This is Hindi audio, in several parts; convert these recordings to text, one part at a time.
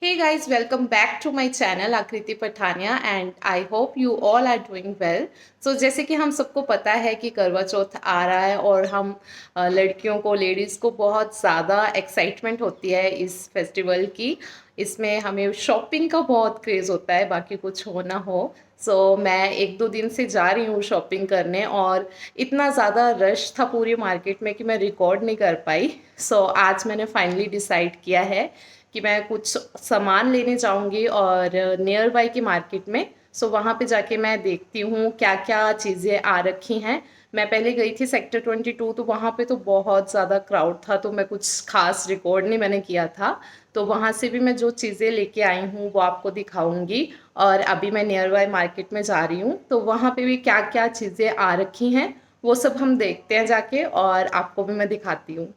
Hey guys, welcome back to my channel Aakriti Pathania and I hope you all are doing well. So जैसे कि हम सबको पता है कि करवा चौथ आ रहा है और हम लड़कियों को लेडीज़ को बहुत ज़्यादा एक्साइटमेंट होती है इस फेस्टिवल की। इसमें हमें शॉपिंग का बहुत क्रेज़ होता है, बाकी कुछ हो ना हो। मैं एक दो दिन से जा रही हूँ शॉपिंग करने और इतना ज़्यादा रश था पूरी मार्केट में कि मैं रिकॉर्ड नहीं कर पाई। आज मैंने फाइनली डिसाइड किया है कि मैं कुछ सामान लेने जाऊंगी और नियर बाय की मार्केट में। वहाँ पे जाके मैं देखती हूँ क्या क्या चीज़ें आ रखी हैं। मैं पहले गई थी सेक्टर 22, तो वहाँ पे तो बहुत ज़्यादा क्राउड था, तो मैं कुछ खास रिकॉर्ड नहीं मैंने किया था। तो वहाँ से भी मैं जो चीज़ें लेके आई हूँ वो आपको दिखाऊंगी। और अभी मैं नियर बाय मार्केट में जा रही हूँ, तो वहाँ पे भी क्या क्या चीज़ें आ रखी हैं वो सब हम देखते हैं जाके, और आपको भी मैं दिखाती हूँ।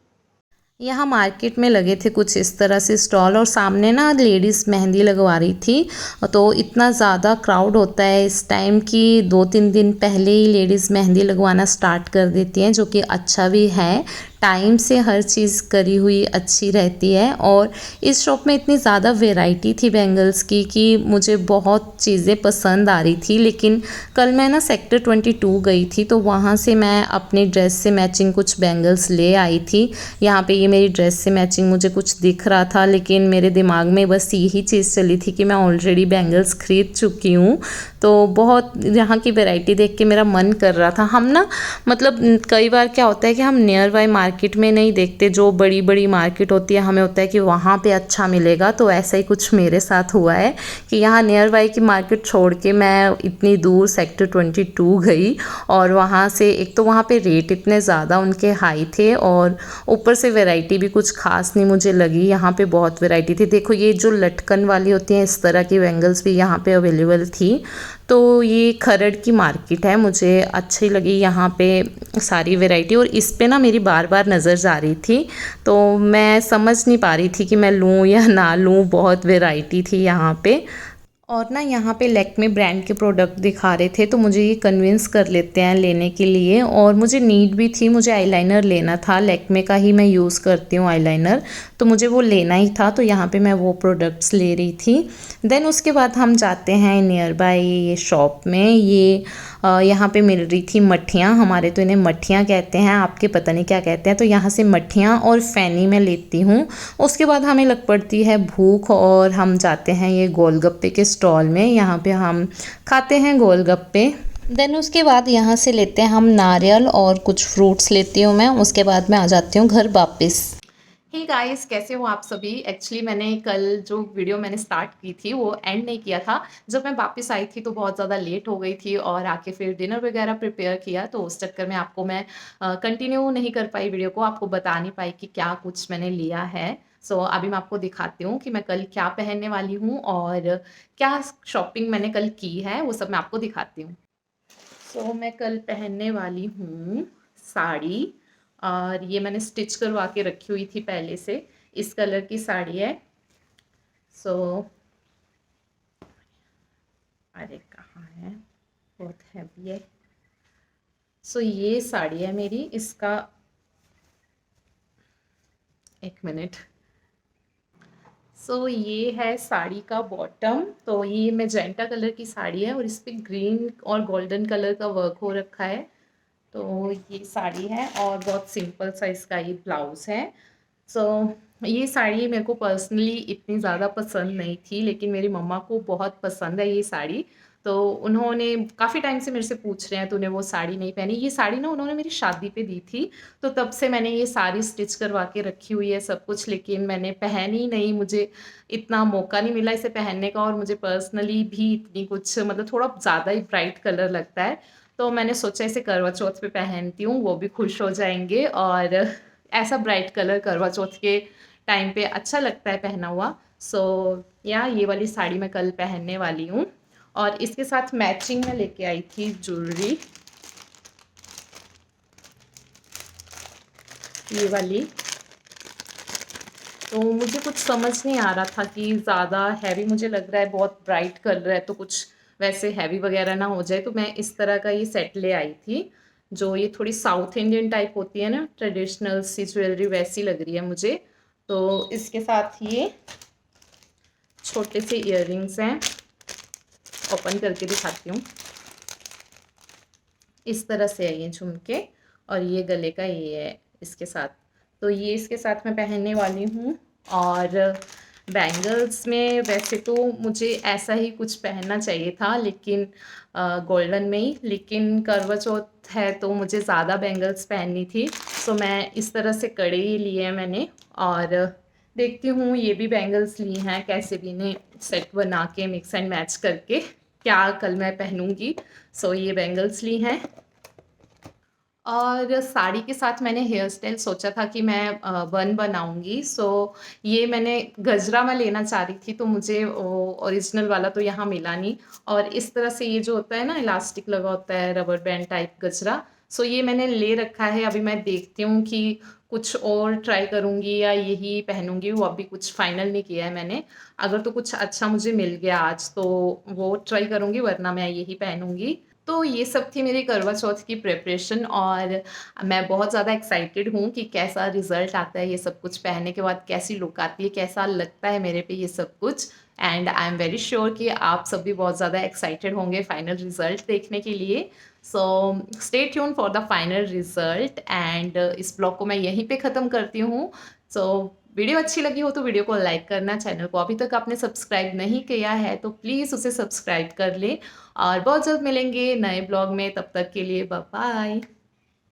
यहाँ मार्केट में लगे थे कुछ इस तरह से स्टॉल, और सामने ना लेडीज़ मेहंदी लगवा रही थी। तो इतना ज़्यादा क्राउड होता है इस टाइम कि 2-3 दिन पहले ही लेडीज़ मेहंदी लगवाना स्टार्ट कर देती हैं, जो कि अच्छा भी है। टाइम से हर चीज़ करी हुई अच्छी रहती है। और इस शॉप में इतनी ज़्यादा वैरायटी थी बैंगल्स की कि मुझे बहुत चीज़ें पसंद आ रही थी। लेकिन कल मैं ना सेक्टर 22 गई थी, तो वहाँ से मैं अपनी ड्रेस से मैचिंग कुछ बैंगल्स ले आई थी। यहाँ पे ये मेरी ड्रेस से मैचिंग मुझे कुछ दिख रहा था, लेकिन मेरे दिमाग में बस यही चीज़ चली थी कि मैं ऑलरेडी बैंगल्स खरीद चुकी हूँ। तो बहुत यहाँ की वैरायटी देख के मेरा मन कर रहा था। हम ना मतलब कई बार क्या होता है कि हम नियर बाय मार्केट में नहीं देखते, जो बड़ी बड़ी मार्केट होती है हमें होता है कि वहाँ पे अच्छा मिलेगा। तो ऐसा ही कुछ मेरे साथ हुआ है कि यहाँ नियर बाय की मार्केट छोड़ के मैं इतनी दूर सेक्टर 22 गई, और वहाँ से एक तो वहाँ पे रेट इतने ज़्यादा उनके हाई थे, और ऊपर से वैरायटी भी कुछ खास नहीं मुझे लगी। यहाँ पे बहुत वैरायटी थी। देखो ये जो लटकन वाली होती हैं, इस तरह की बैंगल्स भी यहाँ पे अवेलेबल थी। तो ये खरड़ की मार्केट है, मुझे अच्छी लगी यहाँ पे सारी वैरायटी। और इस पे ना मेरी बार बार नज़र जा रही थी, तो मैं समझ नहीं पा रही थी कि मैं लूँ या ना लूँ। बहुत वैरायटी थी यहाँ पे। और ना यहाँ पे लैक्मे ब्रांड के प्रोडक्ट दिखा रहे थे, तो मुझे ये कन्विंस कर लेते हैं लेने के लिए। और मुझे नीड भी थी, मुझे आईलाइनर लेना था। लैक्मे का ही मैं यूज़ करती हूँ आईलाइनर, तो मुझे वो लेना ही था। तो यहाँ पे मैं वो प्रोडक्ट्स ले रही थी। देन उसके बाद हम जाते हैं नियर बाय ये शॉप में। ये यहाँ पे मिल रही थी मठियाँ। हमारे तो इन्हें मठियाँ कहते हैं, आपके पता नहीं क्या कहते हैं। तो यहाँ से मठियाँ और फैनी मैं लेती हूँ। उसके बाद हमें लग पड़ती है भूख, और हम जाते हैं ये गोलगप्पे के स्टॉल में। यहाँ पे हम खाते हैं गोलगप्पे। देन उसके बाद यहाँ से लेते हैं हम नारियल और कुछ फ्रूट्स लेती हूँ मैं। उसके बाद मैं आ जाती हूँ घर वापस। हे गाइस, कैसे हो आप सभी। एक्चुअली मैंने कल जो वीडियो मैंने स्टार्ट की थी वो एंड नहीं किया था। जब मैं वापस आई थी तो बहुत ज़्यादा लेट हो गई थी, और आके फिर डिनर वगैरह प्रिपेयर किया, तो उस चक्कर में आपको मैं कंटिन्यू नहीं कर पाई वीडियो को, आपको बता नहीं पाई कि क्या कुछ मैंने लिया है। अभी मैं आपको दिखाती हूँ कि मैं कल क्या पहनने वाली हूँ और क्या शॉपिंग मैंने कल की है, वो सब मैं आपको दिखाती हूँ। मैं कल पहनने वाली हूँ साड़ी, और ये मैंने स्टिच करवा के रखी हुई थी पहले से। इस कलर की साड़ी है। सो अरे कहाँ है, बहुत हैवी है। ये साड़ी है मेरी। इसका एक मिनट। ये है साड़ी का बॉटम। तो ये मैजेंटा कलर की साड़ी है, और इस पे ग्रीन और गोल्डन कलर का वर्क हो रखा है। तो ये साड़ी है, और बहुत सिंपल सा इसका ये ब्लाउज है। सो ये साड़ी मेरे को पर्सनली इतनी ज़्यादा पसंद नहीं थी, लेकिन मेरी मम्मा को बहुत पसंद है ये साड़ी। तो उन्होंने काफ़ी टाइम से मेरे से पूछ रहे हैं तूने वो साड़ी नहीं पहनी। ये साड़ी ना उन्होंने मेरी शादी पे दी थी, तो तब से मैंने ये सारी स्टिच करवा के रखी हुई है सब कुछ, लेकिन मैंने पहनी नहीं। मुझे इतना मौका नहीं मिला इसे पहनने का, और मुझे पर्सनली भी इतनी कुछ मतलब थोड़ा ज़्यादा ही ब्राइट कलर लगता है। तो मैंने सोचा इसे करवा चौथ पे पहनती हूँ, वो भी खुश हो जाएंगे। और ऐसा ब्राइट कलर करवा चौथ के टाइम पे अच्छा लगता है पहना हुआ। या ये वाली साड़ी मैं कल पहनने वाली हूँ। और इसके साथ मैचिंग में लेके आई थी ज्वेलरी, ये वाली। तो मुझे कुछ समझ नहीं आ रहा था कि ज़्यादा हैवी मुझे लग रहा है, बहुत ब्राइट कलर है, तो कुछ वैसे हैवी वगैरह ना हो जाए। तो मैं इस तरह का ये सेट ले आई थी, जो ये थोड़ी साउथ इंडियन टाइप होती है ना, ट्रेडिशनल सी ज्वेलरी, वैसी लग रही है मुझे। तो इसके साथ ये छोटे से इयररिंग्स हैं, ओपन करके दिखाती हूँ। इस तरह से है ये झुमके, और ये गले का ये है इसके साथ। तो ये इसके साथ मैं पहनने वाली हूँ। और बैंगल्स में वैसे तो मुझे ऐसा ही कुछ पहनना चाहिए था, लेकिन गोल्डन में ही, लेकिन करवा चौथ है तो मुझे ज़्यादा बैंगल्स पहननी थी, तो मैं इस तरह से कड़े ही लिए हैं मैंने। और देखती हूँ ये भी बैंगल्स ली हैं, कैसे भी इन्हें सेट बना के मिक्स एंड मैच करके क्या कल मैं पहनूंगी। सो ये बैंगल्स ली हैं। और साड़ी के साथ मैंने हेयर स्टाइल सोचा था कि मैं बन बनाऊंगी। सो ये मैंने गजरा में लेना चाह रही थी, तो मुझे ओरिजिनल वाला तो यहाँ मिला नहीं। और इस तरह से ये जो होता है ना, इलास्टिक लगा होता है, रबर बैंड टाइप गजरा, सो ये मैंने ले रखा है। अभी मैं देखती हूँ कि कुछ और ट्राई करूँगी या यही पहनूंगी, वो अभी कुछ फाइनल नहीं किया है मैंने। अगर तो कुछ अच्छा मुझे मिल गया आज तो वो ट्राई करूँगी, वरना मैं यही पहनूंगी। तो ये सब थी मेरी करवा चौथ की प्रिपरेशन, और मैं बहुत ज़्यादा एक्साइटेड हूँ कि कैसा रिज़ल्ट आता है, ये सब कुछ पहनने के बाद कैसी लुक आती है, कैसा लगता है मेरे पे ये सब कुछ। And I am very sure कि आप सब भी बहुत ज़्यादा एक्साइटेड होंगे फाइनल रिज़ल्ट देखने के लिए। So stay tune for the final result. And इस ब्लॉग को मैं यहीं पे ख़त्म करती हूँ। सो वीडियो अच्छी लगी हो तो वीडियो को लाइक करना, चैनल को अभी तक आपने सब्सक्राइब नहीं किया है तो प्लीज़ उसे सब्सक्राइब कर लें। और बहुत जल्द मिलेंगे नए ब्लॉग में, तब तक के लिए बाय बाय।